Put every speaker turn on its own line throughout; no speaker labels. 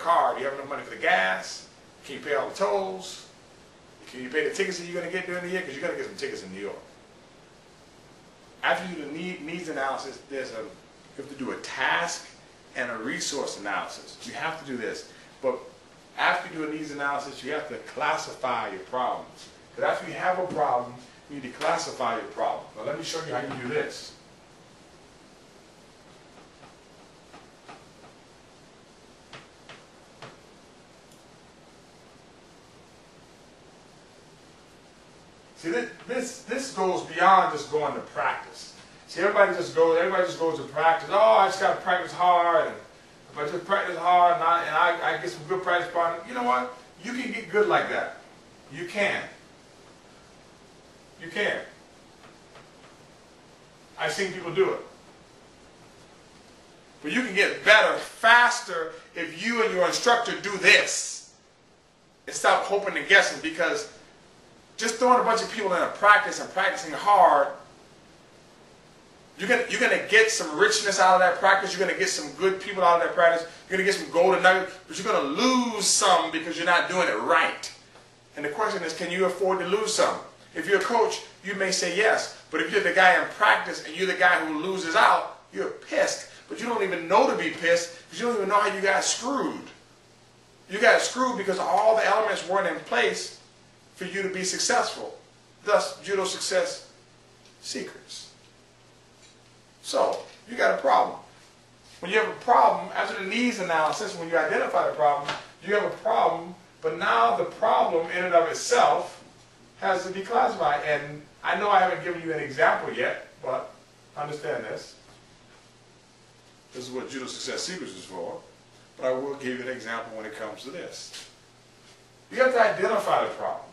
car. Do you have enough money for the gas? Can you pay all the tolls? Can you pay the tickets that you're going to get during the year? Because you're going to get some tickets in New York. After you do the needs analysis, you have to do a task and a resource analysis. You have to do this. But after you do a needs analysis, you have to classify your problems. Because after you have a problem, you need to classify your problem. Now let me show you how you do this. See, this goes beyond just going to practice. See, everybody just goes to practice. Oh, I just got to practice hard. And if I just practice hard and I get some good practice partners, you know what? You can get good like that. You can. You can. I've seen people do it. But you can get better faster if you and your instructor do this and stop hoping and guessing, because just throwing a bunch of people in a practice and practicing hard, you're going to get some richness out of that practice. You're going to get some good people out of that practice. You're going to get some golden nuggets, but you're going to lose some because you're not doing it right. And the question is, can you afford to lose some? If you're a coach, you may say yes. But if you're the guy in practice and you're the guy who loses out, you're pissed. But you don't even know to be pissed because you don't even know how you got screwed. You got screwed because all the elements weren't in place for you to be successful. Thus, judo success secrets. So, you got a problem. When you have a problem, after the needs analysis, when you identify the problem, you have a problem, but now the problem in and of itself has to be classified. And I know I haven't given you an example yet, but understand this. This is what Judo Success Secrets is for, but I will give you an example when it comes to this. You have to identify the problem.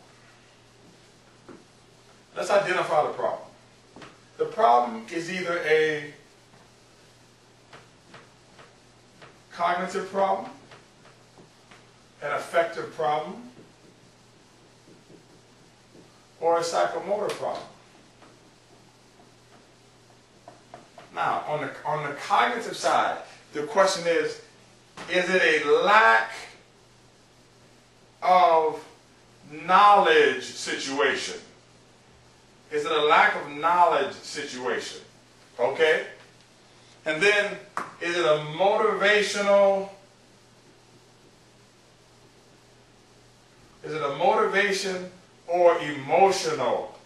Let's identify the problem. The problem is either a cognitive problem, an affective problem, or a psychomotor problem. Now, on the cognitive side, the question is it a lack of knowledge situation? Is it a lack of knowledge situation? Okay? And then, is it a motivation or emotional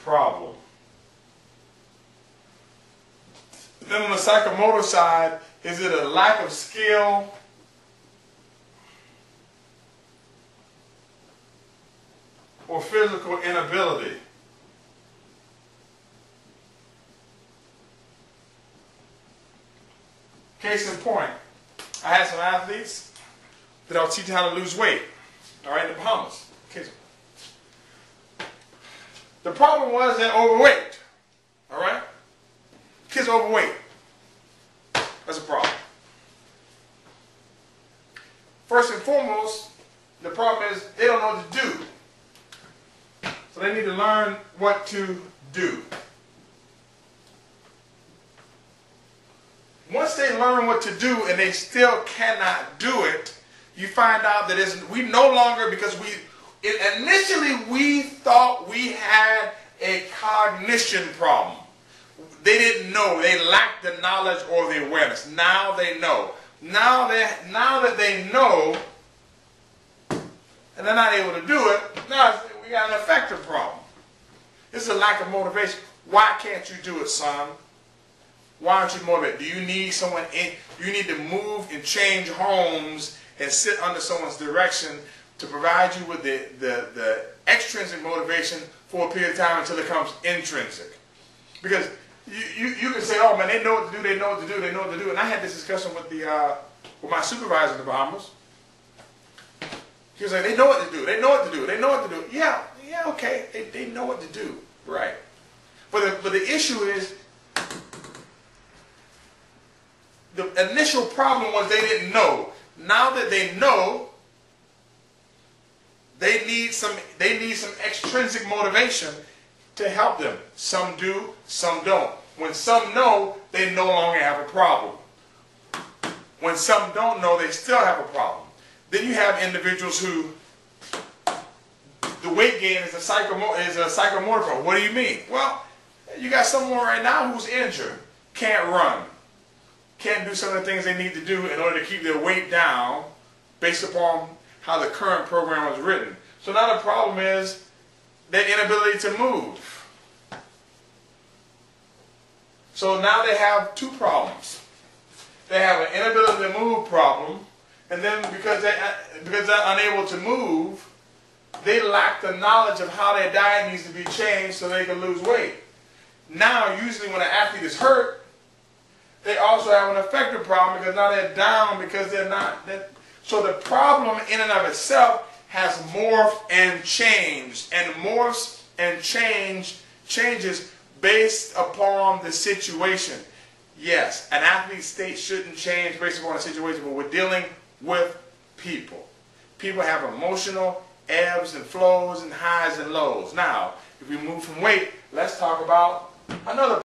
problem? Then on the psychomotor side, is it a lack of skill or physical inability? Case in point, I had some athletes that I was teaching how to lose weight, all right, in the Bahamas. The problem was they're overweight, all right? Kids are overweight. That's a problem. First and foremost, the problem is they don't know what to do. So they need to learn what to do. Once they learn what to do and they still cannot do it, you find out that we no longer, because initially we thought we had a cognition problem. They didn't know. They lacked the knowledge or the awareness. Now they know. Now that they know and they're not able to do it, now we got an affective problem. This is a lack of motivation. Why can't you do it, son? Why aren't you motivated? Do you need someone you need to move and change homes and sit under someone's direction to provide you with the extrinsic motivation for a period of time until it comes intrinsic? Because you can say, oh man, they know what to do, they know what to do, they know what to do. And I had this discussion with my supervisor in the Bahamas. He was like, they know what to do, they know what to do, they know what to do. Yeah, okay, they know what to do, right? But the issue is, the initial problem was they didn't know. Now that they know, they need some extrinsic motivation to help them. Some do, some don't. When some know, they no longer have a problem. when some don't know, they still have a problem. Then you have individuals who the weight gain is a psychomotor problem. What do you mean? Well, you got someone right now who's injured, can't run, can't do some of the things they need to do in order to keep their weight down based upon how the current program was written. So now the problem is their inability to move. So now they have two problems. They have an inability to move problem, and then because they're unable to move, they lack the knowledge of how their diet needs to be changed so they can lose weight. Now, usually when an athlete is hurt, they also have an affective problem because now they're down because they're not. So the problem in and of itself has morphed and changed, and morphs and changes based upon the situation. Yes, an athlete's state shouldn't change based upon the situation, but we're dealing with people. People have emotional ebbs and flows and highs and lows. Now, if we move from weight, let's talk about another